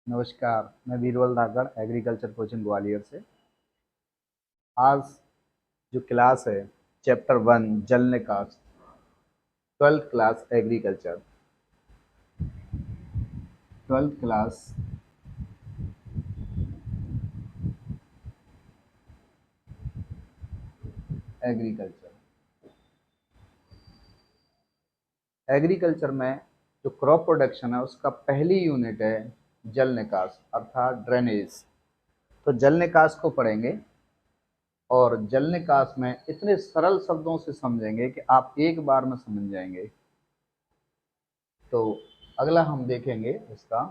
नमस्कार, मैं बीरबल धाकड़ agriculture coaching Gwalior से। आज जो क्लास है चैप्टर 1 जल निकास, 12th class agriculture, 12th class agriculture. Agriculture में जो क्रॉप प्रोडक्शन है उसका पहली यूनिट है जल निकास अर्थात ड्रेनेज। तो जल निकास को पढ़ेंगे और जल निकास में इतने सरल शब्दों से समझेंगे कि आप एक बार में समझ जाएंगे। तो अगला हम देखेंगे इसका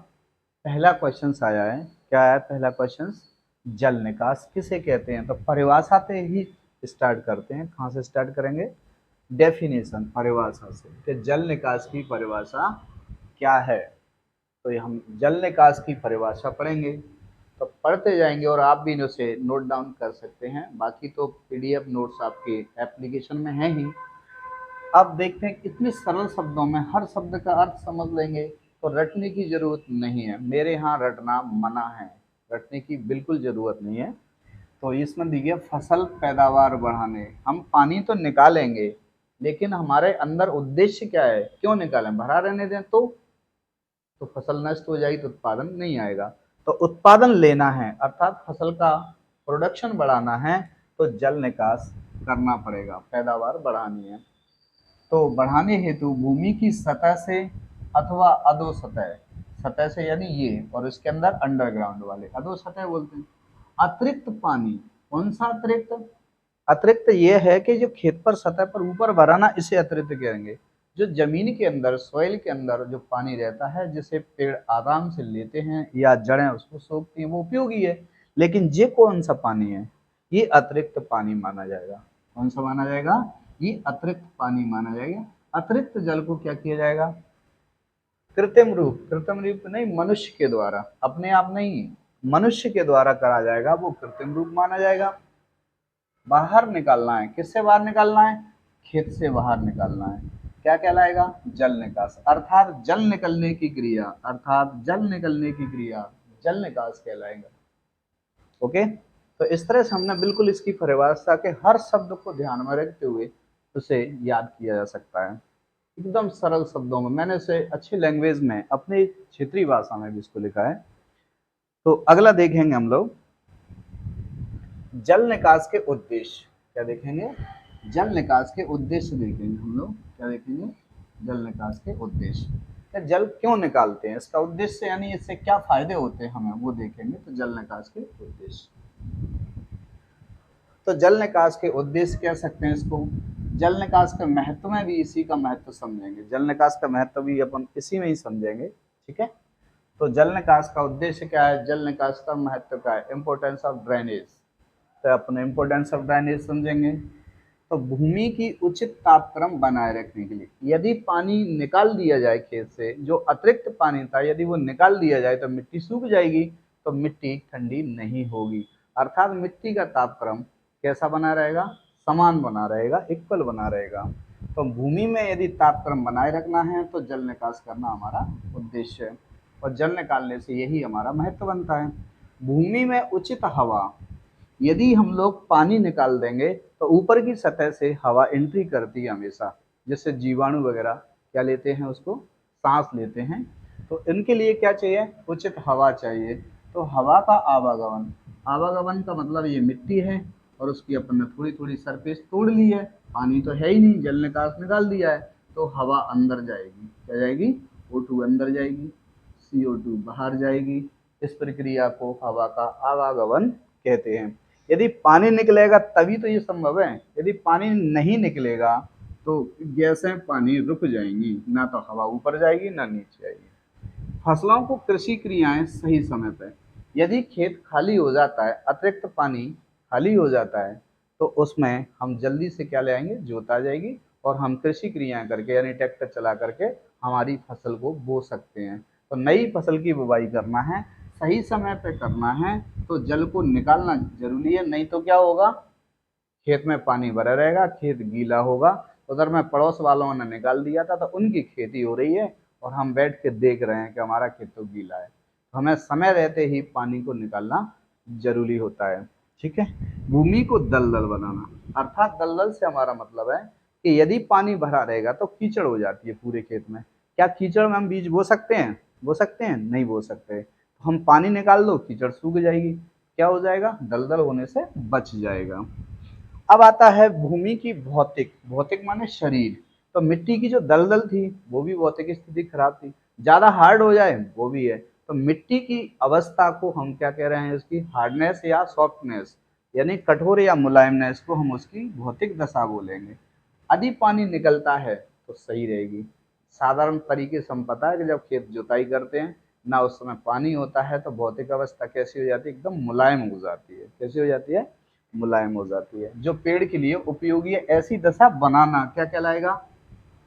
पहला क्वेश्चन आया है। क्या है पहला क्वेश्चन? जल निकास किसे कहते हैं? तो परिभाषा से ही स्टार्ट करते हैं। कहाँ से स्टार्ट करेंगे? डेफिनेशन, परिभाषा से कि जल निकास की परिभाषा क्या है। तो ये हम जल निकास की परिभाषा पढ़ेंगे, तो पढ़ते जाएंगे और आप भी उसे नोट डाउन कर सकते हैं। बाकी तो पीडीएफ नोट्स आपके एप्लीकेशन में है ही। अब देखते हैं इतने सरल शब्दों में हर शब्द का अर्थ समझ लेंगे तो रटने की जरूरत नहीं है। मेरे यहाँ रटना मना है, रटने की बिल्कुल जरूरत नहीं है। तो इसमें देखिए फसल पैदावार बढ़ाने, हम पानी तो निकालेंगे लेकिन हमारे अंदर उद्देश्य क्या है? क्यों निकालें? भरा रहने दें तो फसल नष्ट हो जाएगी तो उत्पादन नहीं आएगा। तो उत्पादन लेना है अर्थात फसल का प्रोडक्शन बढ़ाना है तो जल निकास करना पड़ेगा, पैदावार बढ़ानी है। तो बढ़ाने हेतु भूमि की सतह से अथवा अधो सतह, सतह से यानी ये, और इसके अंदर अंडरग्राउंड वाले अधो सतह बोलते हैं। अतिरिक्त पानी, कौन सा अतिरिक्त? अतिरिक्त ये है कि जो खेत पर सतह पर ऊपर भराना, इसे अतिरिक्त कहेंगे। जो जमीन के अंदर, सॉइल के अंदर जो पानी रहता है जिसे पेड़ आराम से लेते हैं या जड़ें उसको सोखती हैं, वो उपयोगी है। लेकिन ये कौन सा पानी है? ये अतिरिक्त पानी माना जाएगा। कौन सा माना जाएगा? ये अतिरिक्त पानी माना जाएगा। अतिरिक्त जल को क्या किया जाएगा? कृत्रिम रूप, कृत्रिम रूप नहीं, मनुष्य के द्वारा, अपने आप नहीं, मनुष्य के द्वारा करा जाएगा, वो कृत्रिम रूप माना जाएगा। बाहर निकालना है, किससे बाहर निकालना है? खेत से बाहर निकालना है। क्या कहलाएगा? जल निकास, अर्थात जल निकलने की क्रिया, अर्थात जल निकलने की क्रिया जल निकास कहलाएगा। ओके, तो इस तरह से हमने बिल्कुल इसकी परिभाषा के हर शब्द को ध्यान में रखते हुए उसे याद किया जा सकता है एकदम सरल शब्दों में। मैंने इसे अच्छी लैंग्वेज में, अपनी क्षेत्रीय भाषा में भी इसको लिखा है। तो अगला देखेंगे हम लोग जल निकास के उद्देश्य। क्या देखेंगे? जल निकास के उद्देश्य देखेंगे हम लोग। क्या देखेंगे? जल निकास के उद्देश्य। क्या जल क्यों निकालते हैं, इसका उद्देश्य यानी इससे क्या फायदे होते हैं हमें, वो देखेंगे। तो जल निकास के उद्देश्य, तो जल निकास के उद्देश्य कह सकते हैं इसको। जल निकास का महत्व में भी इसी का महत्व समझेंगे, जल निकास का महत्व भी अपन इसी में ही समझेंगे। ठीक है, तो जल निकास का उद्देश्य क्या है, जल निकास का महत्व क्या है? Importance of drainage. तो अपन इंपोर्टेंस ऑफ ड्रेनेज समझेंगे। तो भूमि की उचित तापक्रम बनाए रखने के लिए, यदि पानी निकाल दिया जाए खेत से, जो अतिरिक्त पानी था यदि वो निकाल दिया जाए तो मिट्टी सूख जाएगी, तो मिट्टी ठंडी नहीं होगी। अर्थात मिट्टी का तापक्रम कैसा बना रहेगा? समान बना रहेगा, इक्वल बना रहेगा। तो भूमि में यदि तापक्रम बनाए रखना है तो जल निकास करना हमारा उद्देश्य है, और जल निकालने से यही हमारा महत्व बनता है। भूमि में उचित हवा, यदि हम लोग पानी निकाल देंगे तो ऊपर की सतह से हवा एंट्री करती है हमेशा, जिससे जीवाणु वगैरह क्या लेते हैं, उसको सांस लेते हैं। तो इनके लिए क्या चाहिए? उचित हवा चाहिए। तो हवा का आवागमन, आवागमन का मतलब ये मिट्टी है और उसकी अपन ने थोड़ी थोड़ी सरफेस तोड़ ली है, पानी तो है ही नहीं, जल निकास निकाल दिया है, तो हवा अंदर जाएगी। क्या जाएगी? O2 अंदर जाएगी, CO2 बाहर जाएगी। इस प्रक्रिया को हवा का आवागमन कहते हैं। यदि पानी निकलेगा तभी तो ये संभव है, यदि पानी नहीं निकलेगा तो गैसें पानी रुक जाएंगी, ना तो हवा ऊपर जाएगी ना नीचे जाएगी। फसलों को कृषि क्रियाएं सही समय पर, यदि खेत खाली हो जाता है, अतिरिक्त पानी खाली हो जाता है, तो उसमें हम जल्दी से क्या ले आएंगे? जोत आ जाएगी और हम कृषि क्रियाएं करके यानी ट्रैक्टर चला करके हमारी फसल को बो सकते हैं। तो नई फसल की बुवाई करना है, सही समय पे करना है, तो जल को निकालना जरूरी है। नहीं तो क्या होगा? खेत में पानी भरा रहेगा, खेत गीला होगा। उधर में पड़ोस वालों ने निकाल दिया था तो उनकी खेती हो रही है और हम बैठ के देख रहे हैं कि हमारा खेत तो गीला है। हमें समय रहते ही पानी को निकालना जरूरी होता है। ठीक है। भूमि को दलदल बनाना, अर्थात दलदल से हमारा मतलब है कि यदि पानी भरा रहेगा तो कीचड़ हो जाती है पूरे खेत में। क्या कीचड़ में हम बीज बो सकते हैं? बो सकते हैं? नहीं बो सकते। तो हम पानी निकाल दो, कीचड़ सूख जाएगी, क्या हो जाएगा? दलदल होने से बच जाएगा। अब आता है भूमि की भौतिक, भौतिक माने शरीर। तो मिट्टी की जो दलदल थी वो भी भौतिक स्थिति खराब थी, ज्यादा हार्ड हो जाए वो भी है। तो मिट्टी की अवस्था को हम क्या कह रहे हैं? उसकी हार्डनेस या सॉफ्टनेस, यानी कठोर या मुलायमनेस को हम उसकी भौतिक दशा बोलेंगे। यदि पानी निकलता है तो सही रहेगी। साधारण तरीके से हम पता है कि जब खेत जुताई करते हैं ना उस समय पानी होता है तो भौतिक अवस्था कैसी हो जाती है? एकदम मुलायम हो जाती है। कैसी हो जाती है? मुलायम हो जाती है। जो पेड़ के लिए उपयोगी है ऐसी दशा बनाना क्या कहलाएगा?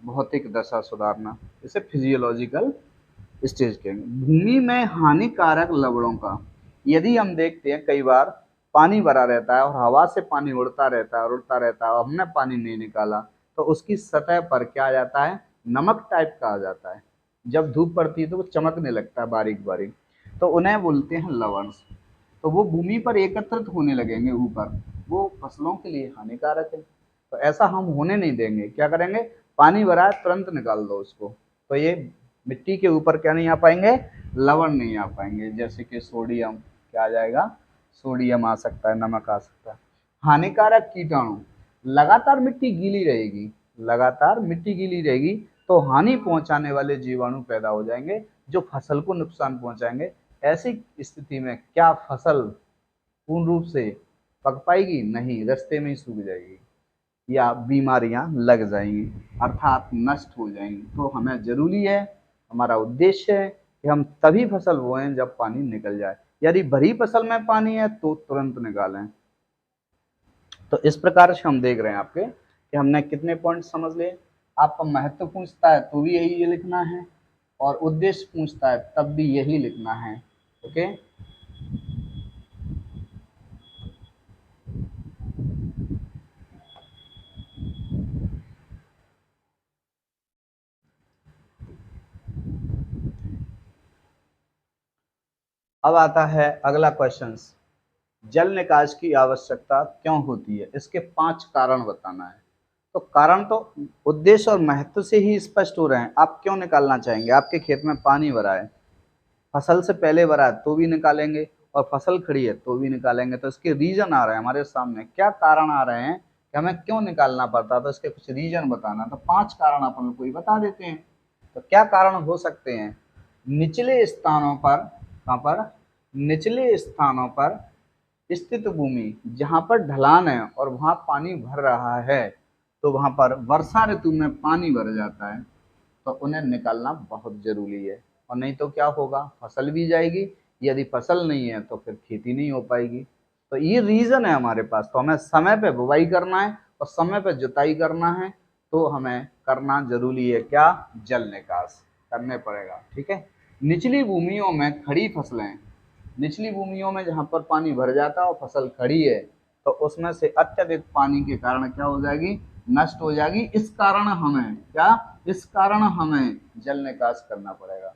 भौतिक दशा सुधारना। इसे फिजियोलॉजिकल स्टेज कहेंगे। भूमि में हानिकारक लवणों का, यदि हम देखते हैं कई बार पानी भरा रहता है और हवा से पानी उड़ता रहता है और उड़ता रहता है और हमने पानी नहीं निकाला तो उसकी सतह पर क्या आ जाता है? नमक टाइप का आ जाता है। जब धूप पड़ती है तो वो चमकने लगता है बारीक बारीक, तो उन्हें बोलते हैं लवण। तो वो भूमि पर एकत्रित होने लगेंगे ऊपर, वो फसलों के लिए हानिकारक है। तो ऐसा हम होने नहीं देंगे। क्या करेंगे? पानी भरा है तुरंत निकाल दो उसको, तो ये मिट्टी के ऊपर क्या नहीं आ पाएंगे? लवण नहीं आ पाएंगे। जैसे कि सोडियम, क्या आ जाएगा? सोडियम आ सकता है, नमक आ सकता है। हानिकारक कीटाणु, लगातार मिट्टी गीली रहेगी, लगातार मिट्टी गीली रहेगी तो हानि पहुंचाने वाले जीवाणु पैदा हो जाएंगे जो फसल को नुकसान पहुंचाएंगे। ऐसी स्थिति में क्या फसल पूर्ण रूप से पक पाएगी? नहीं, रास्ते में ही सूख जाएगी या बीमारियां लग जाएंगी, अर्थात नष्ट हो जाएंगी। तो हमें जरूरी है, हमारा उद्देश्य है कि हम तभी फसल बोएं जब पानी निकल जाए। यदि भरी फसल में पानी है तो तुरंत निकालें। तो इस प्रकार से हम देख रहे हैं आपके कि हमने कितने पॉइंट समझ लिए। आपका महत्व पूछता है तो भी यही लिखना है, और उद्देश्य पूछता है तब भी यही लिखना है। ओके। अब आता है अगला क्वेश्चन, जल निकास की आवश्यकता क्यों होती है? इसके 5 कारण बताना है। तो कारण तो उद्देश्य और महत्व से ही स्पष्ट हो रहे हैं। आप क्यों निकालना चाहेंगे? आपके खेत में पानी भरा है, फसल से पहले भरा है तो भी निकालेंगे, और फसल खड़ी है तो भी निकालेंगे। तो इसके रीजन आ रहे हैं हमारे सामने, क्या कारण आ रहे हैं कि हमें क्यों निकालना पड़ता, तो इसके कुछ रीजन बताना। तो 5 कारण अपन को ही बता देते हैं। तो क्या कारण हो सकते हैं? निचले स्थानों पर, कहाँ पर? निचले स्थानों पर स्थित भूमि जहाँ पर ढलान है और वहाँ पानी भर रहा है, तो वहाँ पर वर्षा ऋतु में पानी भर जाता है, तो उन्हें निकालना बहुत जरूरी है। और नहीं तो क्या होगा? फसल भी जाएगी। यदि फसल नहीं है तो फिर खेती नहीं हो पाएगी। तो ये रीजन है हमारे पास। तो हमें समय पे बुवाई करना है और समय पे जुताई करना है, तो हमें करना जरूरी है क्या? जल निकास करने पड़ेगा। ठीक है। निचली भूमियों में खड़ी फसलें, निचली भूमियों में जहाँ पर पानी भर जाता है और फसल खड़ी है तो उसमें से अत्यधिक पानी के कारण क्या हो जाएगी? नष्ट हो जाएगी। इस कारण हमें क्या? इस कारण हमें जल निकास करना पड़ेगा।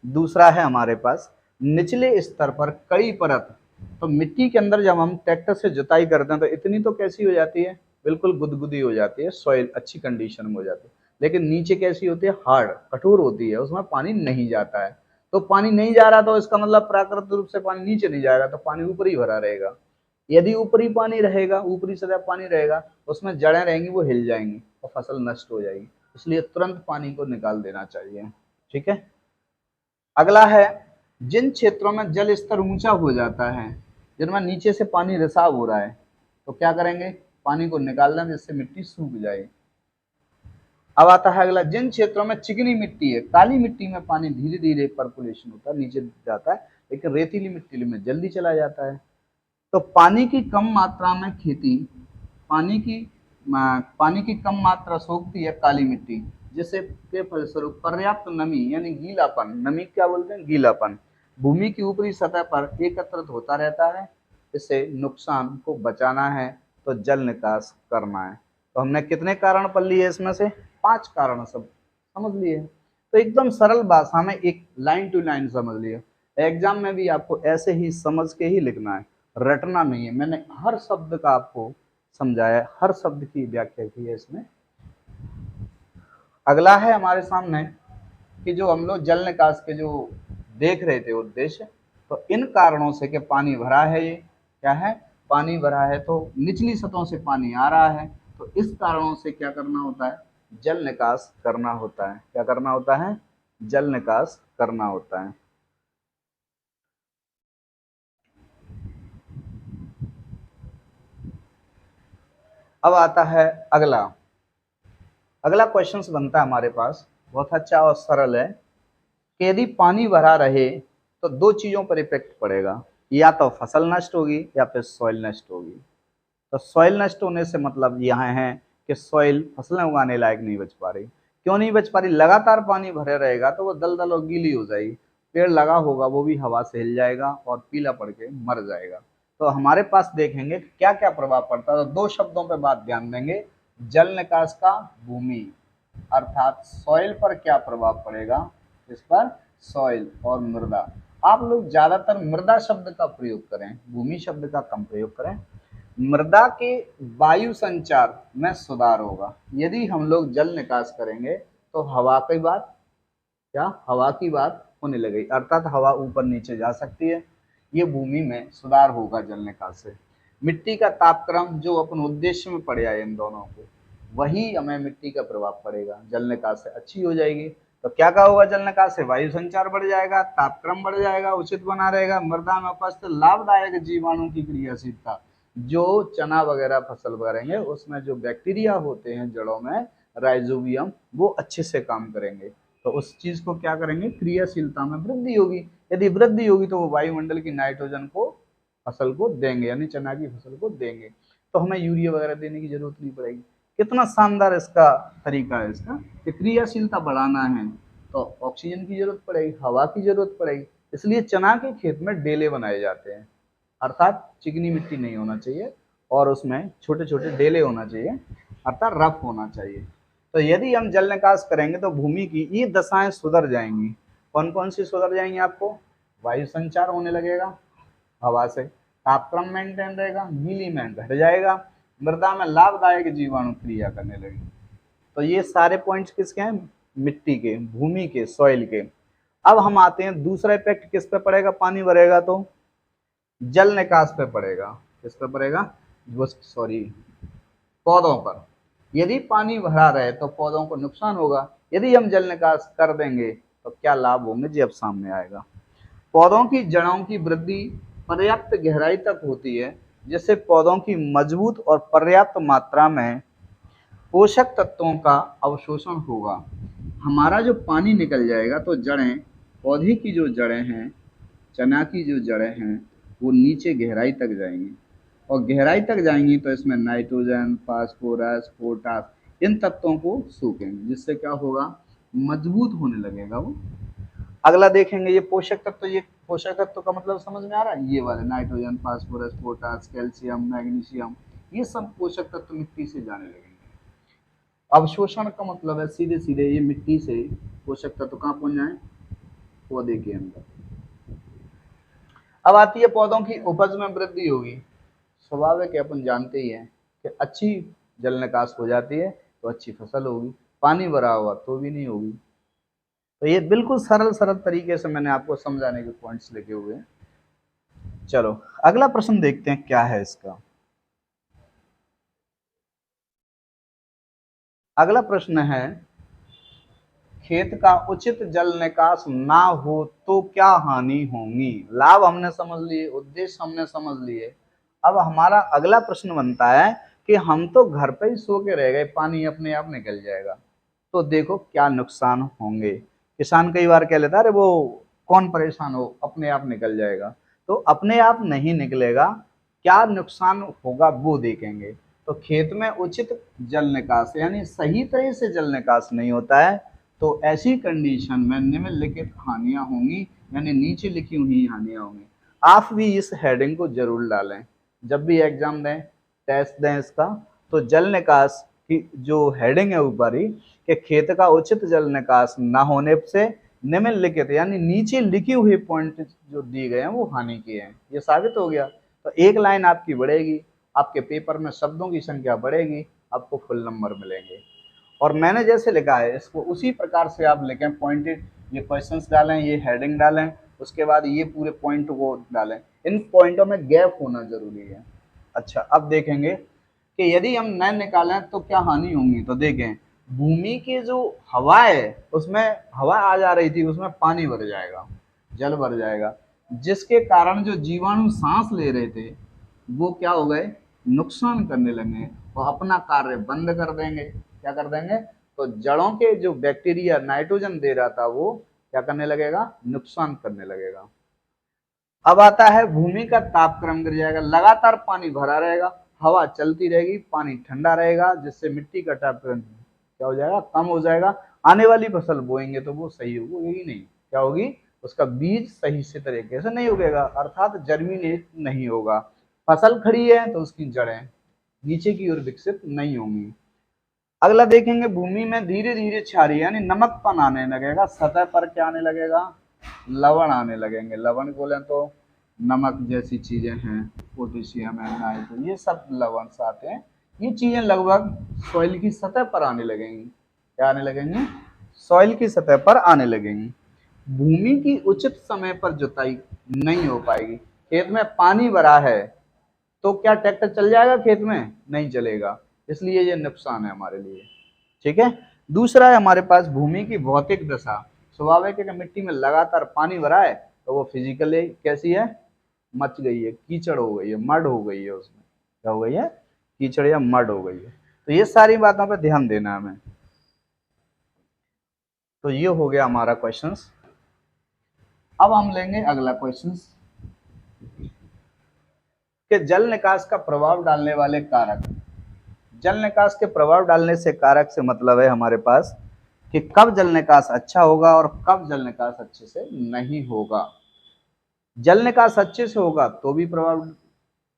दूसरा है हमारे पास निचले स्तर पर कड़ी परत। तो मिट्टी के अंदर जब हम ट्रैक्टर से जुताई करते हैं तो इतनी तो कैसी हो जाती है? बिल्कुल गुदगुदी हो जाती है, सॉइल अच्छी कंडीशन में हो जाती है। लेकिन नीचे कैसी होती है? हार्ड, कठोर होती है, उसमें पानी नहीं जाता है। तो पानी नहीं जा रहा तो इसका मतलब प्राकृतिक रूप से पानी नीचे नहीं जाएगा, तो पानी ऊपर ही भरा रहेगा। यदि ऊपरी पानी रहेगा, ऊपरी सतह पानी रहेगा, उसमें जड़ें रहेंगी, वो हिल जाएंगी और फसल नष्ट हो जाएगी। इसलिए तुरंत पानी को निकाल देना चाहिए। ठीक है। अगला है, जिन क्षेत्रों में जल स्तर ऊंचा हो जाता है, जिनमें नीचे से पानी रिसाव हो रहा है, तो क्या करेंगे? पानी को निकाल दें जिससे मिट्टी सूख जाए। अब आता है अगला, जिन क्षेत्रों में चिकनी मिट्टी है, काली मिट्टी में पानी धीरे धीरे परकुलेशन होता है, नीचे जाता है, लेकिन रेतीली मिट्टी में जल्दी चला जाता है। तो पानी की कम मात्रा में खेती, पानी की पानी की कम मात्रा सोखती है काली मिट्टी, जिससे के फलस्वरूप पर्याप्त नमी यानी गीलापन, नमी क्या बोलते हैं? गीलापन, भूमि की ऊपरी सतह पर एकत्रित होता रहता है। इससे नुकसान को बचाना है तो जल निकास करना है। तो हमने कितने कारण पढ़ लिए इसमें से? 5 कारण सब समझ लिए। तो एकदम सरल भाषा में एक लाइन टू लाइन समझ लिए। एग्जाम में भी आपको ऐसे ही समझ के ही लिखना है, रटना नहीं है। मैंने हर शब्द का आपको समझाया है, हर शब्द की व्याख्या की है इसमें। अगला है हमारे सामने कि जो हम लोग जल निकास के जो देख रहे थे उद्देश्य, तो इन कारणों से कि पानी भरा है, ये क्या है, पानी भरा है, तो निचली सतहों से पानी आ रहा है, तो इस कारणों से क्या करना होता है, जल निकास करना होता है। क्या करना होता है, जल निकास करना होता है। अब आता है अगला। अगला क्वेश्चन बनता है हमारे पास, बहुत अच्छा और सरल है कि यदि पानी भरा रहे तो दो चीजों पर इफेक्ट पड़ेगा, या तो फसल नष्ट होगी या फिर सॉइल नष्ट होगी। तो सॉइल नष्ट होने से मतलब यहाँ है कि सॉइल फसलें उगाने लायक नहीं बच पा रही। क्यों नहीं बच पा रही, लगातार पानी भरे रहेगा तो वो दलदल और गीली हो जाएगी, पेड़ लगा होगा वो भी हवा से हिल जाएगा और पीला पड़ के मर जाएगा। तो हमारे पास देखेंगे क्या क्या प्रभाव पड़ता है, तो दो शब्दों पर बात ध्यान देंगे, जल निकास का भूमि अर्थात सॉइल पर क्या प्रभाव पड़ेगा, इस पर सॉइल और मृदा। आप लोग ज्यादातर मृदा शब्द का प्रयोग करें, भूमि शब्द का कम प्रयोग करें। मृदा के वायु संचार में सुधार होगा यदि हम लोग जल निकास करेंगे, तो हवा की बात, क्या हवा की बात होने लगेगी, अर्थात हवा ऊपर नीचे जा सकती है, ये भूमि में सुधार होगा जल निकास से। मिट्टी का तापक्रम जो अपन उद्देश्य में पढ़े आए इन दोनों को, वही हमें मिट्टी का प्रभाव पड़ेगा, जल निकास से अच्छी हो जाएगी। तो क्या क्या होगा, जल निकास से वायु संचार बढ़ जाएगा, तापक्रम बढ़ जाएगा, उचित बना रहेगा, मृदा में उपस्थित लाभदायक जीवाणु की क्रियाशीलता, जो चना वगैरह फसल करेंगे उसमें जो बैक्टीरिया होते हैं जड़ों में, राइजोबियम, वो अच्छे से काम करेंगे, तो उस चीज को क्या करेंगे, क्रियाशीलता में वृद्धि होगी। यदि वृद्धि होगी तो वो वायुमंडल की नाइट्रोजन को फसल को देंगे, यानी चना की फसल को देंगे, तो हमें यूरिया वगैरह देने की जरूरत नहीं पड़ेगी। कितना शानदार इसका तरीका है इसका, कि क्रियाशीलता बढ़ाना है तो ऑक्सीजन की जरूरत पड़ेगी, हवा की जरूरत पड़ेगी, इसलिए चना के खेत में डेले बनाए जाते हैं, अर्थात चिकनी मिट्टी नहीं होना चाहिए और उसमें छोटे छोटे डेले होना चाहिए, अर्थात रफ होना चाहिए। तो यदि हम जल निकास करेंगे तो भूमि की ये दशाएं सुधर जाएंगी। कौन कौन सी सुधर जाएंगी, आपको वायु संचार होने लगेगा हवा से, तापक्रम मेंटेन रहेगा, गीली में घट जाएगा, मृदा में लाभदायक जीवाणु क्रिया करने लगेगी। तो ये सारे पॉइंट्स किसके हैं, मिट्टी के, भूमि के, सॉइल के। अब हम आते हैं दूसरा इफेक्ट किस पे पड़ेगा, पानी भरेगा तो जल निकास पे पड़ेगा, किस पे पड़ेगा, सॉरी, पौधों पर। यदि पानी भरा रहे तो पौधों को नुकसान होगा, यदि हम जल निकास कर देंगे तो क्या लाभ होंगे जी, अब सामने आएगा। पौधों की जड़ों की वृद्धि पर्याप्त गहराई तक होती है, जिससे पौधों की मजबूत और पर्याप्त मात्रा में पोषक तत्वों का अवशोषण होगा। हमारा जो पानी निकल जाएगा तो जड़ें, पौधे की जो जड़ें हैं, चना की जो जड़ें हैं, वो नीचे गहराई तक जाएंगी, और गहराई तक जाएंगी तो इसमें नाइट्रोजन, फास्फोरस, पोटास, इन तत्वों को सूखेंगे, जिससे क्या होगा, मजबूत होने लगेगा वो। अगला देखेंगे ये पोषक तत्व, ये पोषक तत्व का मतलब समझ में आ रहा है, ये वाले nitrogen, phosphorus, potash, calcium, magnesium, ये सब पोषक तत्व मिट्टी से जाने लगेंगे। अवशोषण का मतलब है सीधे सीधे ये मिट्टी से पोषक तत्व कहाँ पहुंच जाए, पौधे के अंदर। अब आती है पौधों की उपज में वृद्धि होगी। स्वाभाविक है, अपन जानते ही हैं कि अच्छी जल निकास हो जाती है तो अच्छी फसल होगी, पानी भरा हुआ तो भी नहीं होगी। तो ये बिल्कुल सरल सरल तरीके से मैंने आपको समझाने के पॉइंट्स लिखे हुए हैं। चलो अगला प्रश्न देखते हैं क्या है इसका। अगला प्रश्न है, खेत का उचित जल निकास ना हो तो क्या हानि होगी। लाभ हमने समझ लिए, उद्देश्य हमने समझ लिए। अब हमारा अगला प्रश्न बनता है कि हम तो घर पे ही सो के रह गए, पानी अपने आप निकल जाएगा, तो देखो क्या नुकसान होंगे। किसान कई बार कह लेता है अरे वो कौन परेशान हो, अपने आप निकल जाएगा, तो अपने आप नहीं निकलेगा, क्या नुकसान होगा वो देखेंगे। तो खेत में उचित जल निकास यानी सही तरह से जल निकास नहीं होता है, तो ऐसी कंडीशन में निम्नलिखित हानियां होंगी, यानी नीचे लिखी हुई हानियां होंगी। आप भी इस हेडिंग को जरूर डालें, जब भी एग्जाम दें, टेस्ट दें इसका, तो जल निकास की जो हेडिंग है ऊपर ही, कि खेत का उचित जल निकास न होने से निम्नलिखित यानी नीचे लिखे हुए पॉइंट जो दिए गए हैं वो हानि के हैं, ये साबित हो गया। तो एक लाइन आपकी बढ़ेगी, आपके पेपर में शब्दों की संख्या बढ़ेगी, आपको फुल नंबर मिलेंगे। और मैंने जैसे लिखा है इसको उसी प्रकार से आप लिखें, पॉइंटेड ये क्वेश्चंस डालें, ये हेडिंग डालें, उसके बाद ये पूरे पॉइंट को डालें। इन पॉइंटों में गैप होना जरूरी है। अच्छा, अब देखेंगे कि यदि हम न निकालें तो क्या हानि होंगी। तो देखें, भूमि की जो हवा है उसमें हवा आ जा रही थी, उसमें पानी भर जाएगा, जल भर जाएगा, जिसके कारण जो जीवाणु सांस ले रहे थे वो क्या हो गए, नुकसान करने लगे, वो अपना कार्य बंद कर देंगे। क्या कर देंगे, तो जड़ों के जो बैक्टीरिया नाइट्रोजन दे रहा था वो क्या करने लगेगा, नुकसान करने लगेगा। अब आता है भूमि का तापक्रम गिर जाएगा, लगातार पानी भरा रहेगा, हवा चलती रहेगी, पानी ठंडा रहेगा, जिससे मिट्टी का तापक्रम क्या हो जाएगा, कम हो जाएगा। आने वाली फसल बोएंगे तो वो सही होगी नहीं, क्या होगी, उसका बीज सही से तरीके से नहीं उगेगा, अर्थात जर्मिनेट नहीं होगा। फसल खड़ी है तो उसकी जड़ें नीचे की ओर विकसित नहीं होंगी। अगला देखेंगे, भूमि में धीरे धीरे क्षारीय यानी नमकपन आने लगेगा, सतह पर क्या आने लगेगा, लवण आने लगेंगे। लवण बोले तो नमक जैसी चीजें हैं, पोटेशियम है, नाइट्रोजन, ये सब लवण आते हैं। ये चीजें लगभग सॉइल की सतह पर आने लगेंगी। क्या आने लगेंगी, सॉइल की सतह पर आने लगेंगी। भूमि की उचित समय पर जुताई नहीं हो पाएगी। खेत में पानी भरा है तो क्या ट्रैक्टर चल जाएगा खेत में, नहीं चलेगा, इसलिए ये नुकसान है हमारे लिए। ठीक है। दूसरा है हमारे पास भूमि की भौतिक दशा। स्वाभाविक है कि मिट्टी में लगातार पानी भरा है तो वो फिजिकली कैसी है, मच गई है, कीचड़ हो गई है, मड हो गई है, उसमें क्या हो गई है, कीचड़ या मड हो गई है। तो ये सारी बातों पर ध्यान देना है हमें। तो ये हो गया हमारा क्वेश्चंस। अब हम लेंगे अगला क्वेश्चंस कि जल निकास का प्रभाव डालने वाले कारक। जल निकास के प्रभाव डालने से कारक से मतलब है हमारे पास कि कब जल निकास अच्छा होगा और कब जल निकास अच्छे से नहीं होगा। जल निकास अच्छे से होगा तो भी प्रभाव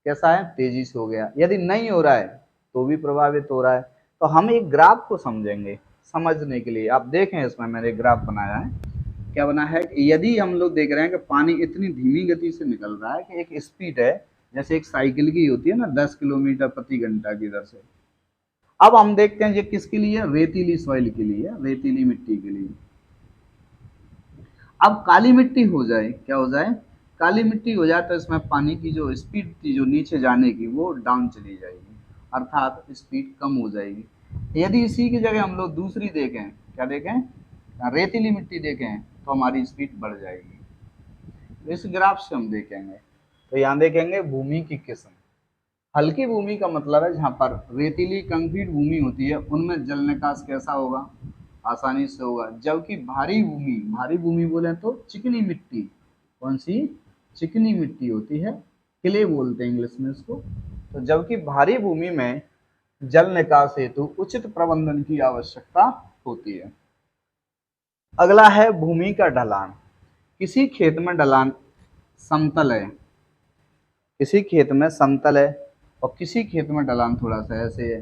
कैसा है, तेजी से हो गया, यदि नहीं हो रहा है तो भी प्रभावित हो रहा है। तो हम एक ग्राफ को समझेंगे, समझने के लिए आप देखें, इसमें मैंने ग्राफ बनाया है। क्या बना है, यदि हम लोग देख रहे हैं कि पानी इतनी धीमी गति से निकल रहा है कि एक स्पीड है जैसे एक साइकिल की होती है ना, 10 किलोमीटर प्रति घंटा की दर से। अब हम देखते हैं ये किसके लिए, रेतीली सॉइल के लिए, रेतीली मिट्टी के लिए। अब काली मिट्टी हो जाए, क्या हो जाए, काली मिट्टी हो जाए तो इसमें पानी की जो स्पीड थी जो नीचे जाने की वो डाउन चली जाएगी, अर्थात स्पीड कम हो जाएगी। यदि इसी की जगह हम लोग दूसरी देखें, क्या देखें, रेतीली मिट्टी देखें तो हमारी स्पीड बढ़ जाएगी। तो इस ग्राफ से हम देखेंगे, तो यहाँ देखेंगे भूमि की किस्म। हल्की भूमि का मतलब है जहाँ पर रेतीली कंक्रीट भूमि होती है उनमें जल निकास कैसा होगा, आसानी से होगा। जबकि भारी भूमि बोले तो चिकनी मिट्टी, कौन सी, चिकनी मिट्टी होती है, क्ले बोलते हैं इंग्लिश में इसको। तो जबकि भारी भूमि में जल निकास हेतु उचित प्रबंधन की आवश्यकता होती है। अगला है भूमि का ढलान। किसी खेत में ढलान समतल है, किसी खेत में समतल है और किसी खेत में ढलान थोड़ा सा ऐसे है,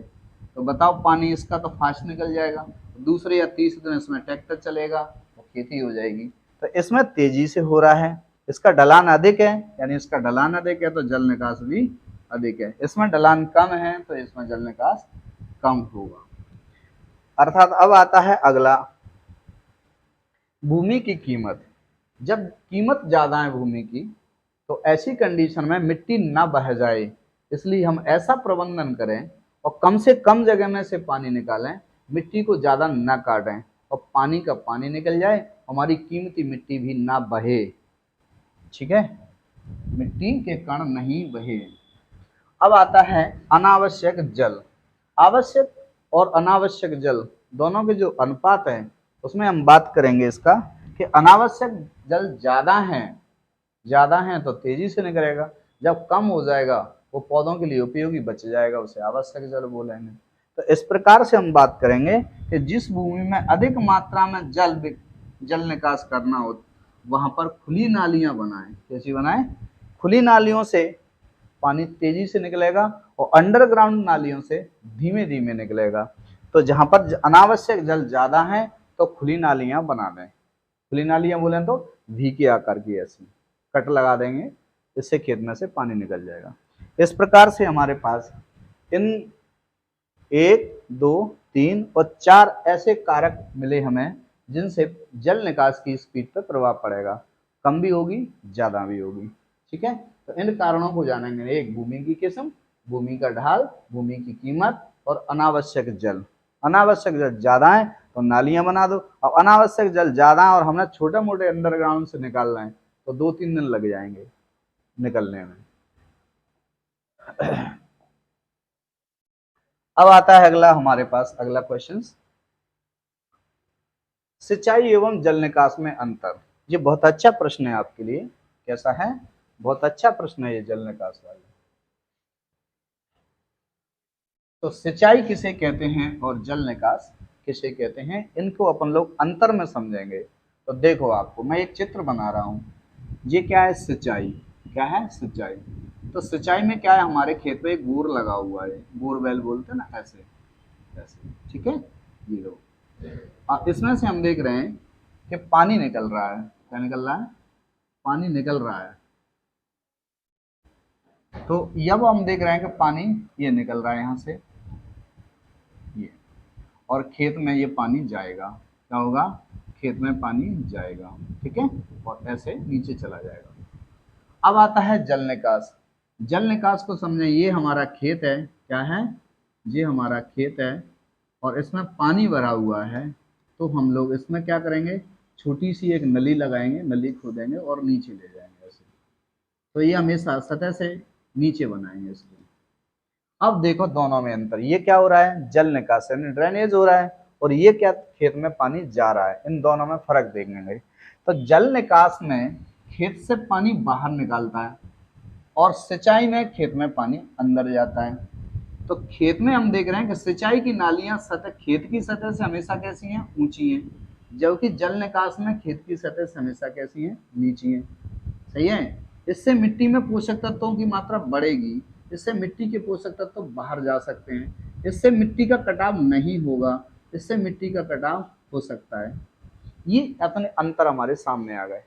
तो बताओ पानी इसका तो फास्ट निकल जाएगा, दूसरे या तीसरे दिन इसमें ट्रैक्टर चलेगा और खेती हो जाएगी। तो इसमें तेजी से हो रहा है, इसका ढलान अधिक है, यानी इसका ढलान अधिक है तो जल निकास भी अधिक है। इसमें ढलान कम है तो इसमें जल निकास कम होगा। अर्थात अब आता है अगला, भूमि की कीमत। जब कीमत ज्यादा है भूमि की तो ऐसी कंडीशन में मिट्टी ना बह जाए, इसलिए हम ऐसा प्रबंधन करें और कम से कम जगह में से पानी निकालें, मिट्टी को ज़्यादा ना काटें और पानी का पानी निकल जाए, हमारी कीमती मिट्टी भी ना बहे। ठीक है, मिट्टी के कण नहीं बहे। अब आता है अनावश्यक जल। आवश्यक और अनावश्यक जल दोनों के जो अनुपात है उसमें हम बात करेंगे इसका कि अनावश्यक जल ज़्यादा है तो तेजी से निकलेगा, जब कम हो जाएगा वो पौधों के लिए उपयोगी बच जाएगा, उसे आवश्यक जल बोलेंगे। तो इस प्रकार से हम बात करेंगे कि जिस भूमि में अधिक मात्रा में जल निकास करना हो वहां पर खुली नालियां बनाएं। कैसी बनाएं, खुली नालियों से पानी तेजी से निकलेगा और अंडरग्राउंड नालियों से धीमे धीमे निकलेगा। तो जहां पर अनावश्यक जल ज्यादा है तो खुली नालियां बना दें। खुली नालियां बोले तो वी के आकार की ऐसी कट लगा देंगे, इससे खेत में से पानी निकल जाएगा। इस प्रकार से हमारे पास इन 1, 2, 3 और 4 ऐसे कारक मिले हमें जिनसे जल निकास की स्पीड पर प्रभाव पड़ेगा, कम भी होगी ज़्यादा भी होगी। ठीक है, तो इन कारणों को जानेंगे। एक, भूमि की किस्म, भूमि का ढाल, भूमि की कीमत और अनावश्यक जल। अनावश्यक जल ज़्यादा है तो नालियां बना दो, अब अनावश्यक जल ज़्यादा है और हमने छोटे मोटे अंडरग्राउंड से निकालना है तो 2-3 दिन लग जाएंगे निकलने में। अब आता है अगला हमारे पास अगला क्वेश्चन, सिंचाई एवं जल निकास में अंतर। ये बहुत अच्छा प्रश्न है आपके लिए। कैसा है? बहुत अच्छा प्रश्न है ये जल निकास वाला। तो सिंचाई किसे कहते हैं और जल निकास किसे कहते हैं, इनको अपन लोग अंतर में समझेंगे। तो देखो, आपको मैं एक चित्र बना रहा हूँ। ये क्या है? सिंचाई। क्या है? सिंचाई। तो सिंचाई में क्या है, हमारे खेत में एक बोर लगा हुआ है, बोरवेल बोलते हैं ना, ऐसे ऐसे। ठीक है, ये लो। इसमें से हम देख रहे हैं कि पानी निकल रहा है। क्या निकल रहा है? पानी निकल रहा है। तो अब हम देख रहे हैं कि पानी ये निकल रहा है यहाँ से, ये, और खेत में ये पानी जाएगा। क्या होगा? खेत में पानी जाएगा। ठीक है, और ऐसे नीचे चला जाएगा। अब आता है जल निकास। जल निकास को समझें, ये हमारा खेत है। क्या है? ये हमारा खेत है और इसमें पानी भरा हुआ है। तो हम लोग इसमें क्या करेंगे, छोटी सी एक नली लगाएंगे, नली खोदेंगे और नीचे ले जाएंगे ऐसे। तो ये हमेशा सतह से नीचे बनाएंगे इसको। अब देखो दोनों में अंतर, ये क्या हो रहा है? जल निकास यानी ड्रेनेज हो रहा है, और ये क्या? खेत में पानी जा रहा है। इन दोनों में फर्क देखेंगे। तो जल निकास में खेत से पानी बाहर निकालता है और सिंचाई में खेत में पानी अंदर जाता है। तो खेत में हम देख रहे हैं कि सिंचाई की नालियां सतह, खेत की सतह से हमेशा कैसी हैं? ऊंची हैं, जबकि जल निकास में खेत की सतह से हमेशा कैसी हैं? नीची हैं। सही है। इससे मिट्टी में पोषक तत्वों की मात्रा बढ़ेगी, इससे मिट्टी के पोषक तत्व बाहर जा सकते हैं, इससे मिट्टी का कटाव नहीं होगा, इससे मिट्टी का कटाव हो सकता है। ये अपने अंतर हमारे सामने आ गए।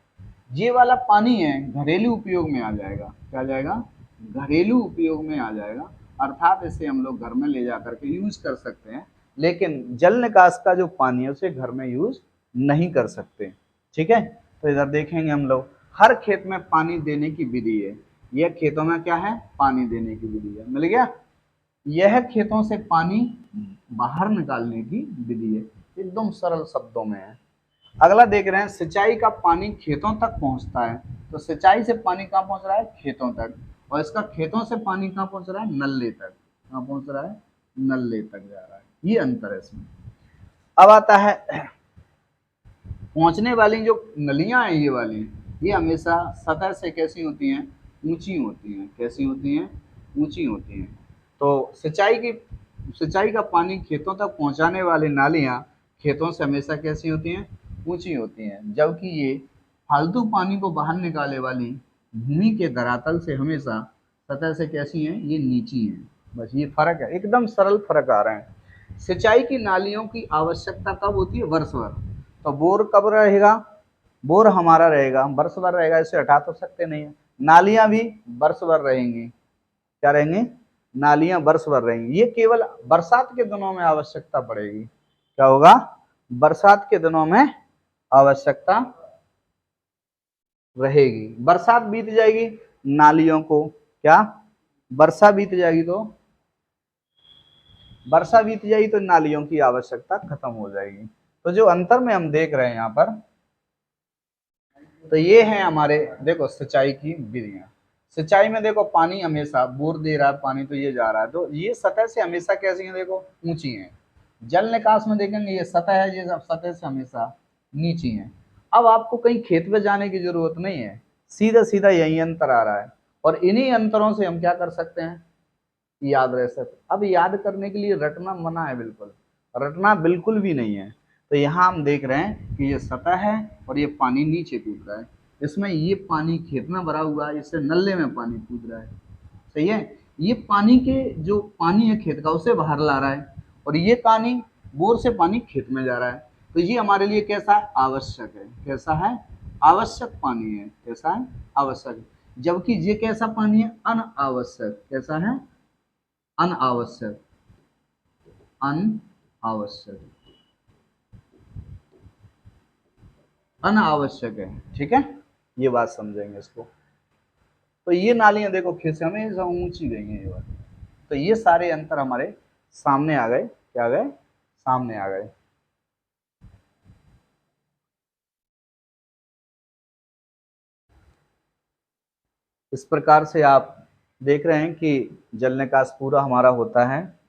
ये वाला पानी है घरेलू उपयोग में आ जाएगा। क्या आ जाएगा? घरेलू उपयोग में आ जाएगा, अर्थात इसे हम लोग घर में ले जा करके यूज कर सकते हैं, लेकिन जल निकास का जो पानी है उसे घर में यूज नहीं कर सकते। ठीक है, तो इधर देखेंगे हम लोग, हर खेत में पानी देने की विधि है। यह खेतों में क्या है? पानी देने की विधि है। मिल गया? यह खेतों से पानी बाहर निकालने की विधि है। एकदम सरल शब्दों में है। अगला देख रहे हैं, सिंचाई का पानी खेतों तक पहुंचता है। तो सिंचाई से पानी कहाँ पहुंच रहा है? खेतों तक। और इसका खेतों से पानी कहाँ पहुंच रहा है? नल्ले तक। कहाँ पहुंच रहा है? नल्ले तक जा रहा है। ये अंतर है इसमें। अब आता है पहुंचने वाली जो नलियां हैं, ये वाली, ये हमेशा सतह से कैसी होती हैं? ऊंची होती हैं। कैसी होती हैं? ऊंची होती हैं। तो सिंचाई का पानी खेतों तक पहुंचाने वाली नालियां खेतों से हमेशा कैसी होती हैं? ऊंची होती हैं, जबकि ये फालतू पानी को बाहर निकाले वाली भूमि के धरातल से हमेशा सतह से कैसी हैं? ये नीची हैं। बस ये फर्क है, एकदम सरल फर्क आ रहे हैं। सिंचाई की नालियों की आवश्यकता कब होती है? वर्ष भर। तो बोर कब रहेगा? बोर हमारा रहेगा, वर्ष भर रहेगा, इसे हटा तो सकते नहीं है। नालियां भी वर्ष भर रहेंगी। क्या रहेंगी? नालियां वर्ष भर रहेंगी। ये केवल बरसात के दिनों में आवश्यकता पड़ेगी। क्या होगा? बरसात के दिनों में आवश्यकता रहेगी। बरसात बीत जाएगी, नालियों को क्या? वर्षा बीत जाएगी तो नालियों की आवश्यकता खत्म हो जाएगी। तो जो अंतर में हम देख रहे हैं यहाँ पर, तो ये है हमारे, देखो सिंचाई की विधियां। सिंचाई में देखो पानी हमेशा बोर दे रहा है पानी, तो ये जा रहा है, तो ये सतह से हमेशा कैसी है? देखो ऊंची है। जल निकास में देखेंगे ये सतह है, ये सतह से हमेशा नीची है। अब आपको कहीं खेत में जाने की जरूरत नहीं है, सीधा सीधा यही अंतर आ रहा है, और इन्हीं अंतरों से हम क्या कर सकते हैं? याद रह सकते। अब याद करने के लिए रटना मना है, बिल्कुल रटना बिल्कुल भी नहीं है। तो यहाँ हम देख रहे हैं कि ये सतह है और ये पानी नीचे कूद रहा है। इसमें ये पानी खेत में भरा हुआ है, इससे नल्ले में पानी कूद रहा है। सही है। ये पानी के जो पानी है खेत का उसे बाहर ला रहा है, और ये पानी बोर से पानी खेत में जा रहा है। तो ये हमारे लिए कैसा है, आवश्यक है। कैसा है, आवश्यक पानी है। कैसा है, आवश्यक है। जबकि ये कैसा पानी है, अनावश्यक। कैसा है, अनावश्यक। अनावश्यक, अनावश्यक है। ठीक है, ये बात समझेंगे इसको। तो ये नालियां देखो फिर से हमेशा ऊंची गई हैं ये बात। तो ये सारे अंतर हमारे सामने आ गए। क्या आ गए, सामने आ गए। इस प्रकार से आप देख रहे हैं कि जल निकास पूरा हमारा होता है।